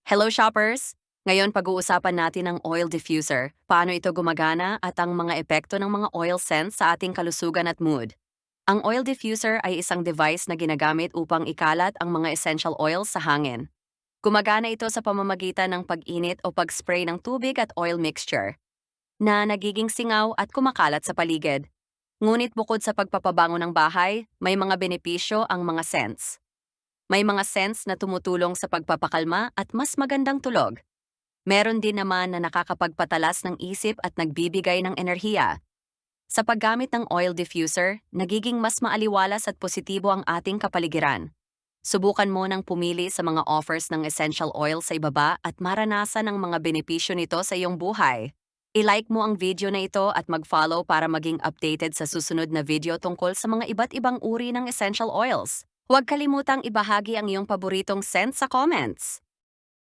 Hello shoppers! Ngayon pag-uusapan natin ang oil diffuser, paano ito gumagana at ang mga epekto ng mga oil scents sa ating kalusugan at mood. Ang oil diffuser ay isang device na ginagamit upang ikalat ang mga essential oils sa hangin. Gumagana ito sa pamamagitan ng pag-init o pag-spray ng tubig at oil mixture na nagiging singaw at kumakalat sa paligid. Ngunit bukod sa pagpapabango ng bahay, may mga benepisyo ang mga scents. May mga scents na tumutulong sa pagpapakalma at mas magandang tulog. Meron din naman na nakakapagpatalas ng isip at nagbibigay ng enerhiya. Sa paggamit ng oil diffuser, nagiging mas maaliwalas at positibo ang ating kapaligiran. Subukan mo nang pumili sa mga offers ng essential oil sa ibaba at maranasan ang mga benepisyo nito sa iyong buhay. I-like mo ang video na ito at mag-follow para maging updated sa susunod na video tungkol sa mga iba't ibang uri ng essential oils. Huwag kalimutang ibahagi ang iyong paboritong scent sa comments.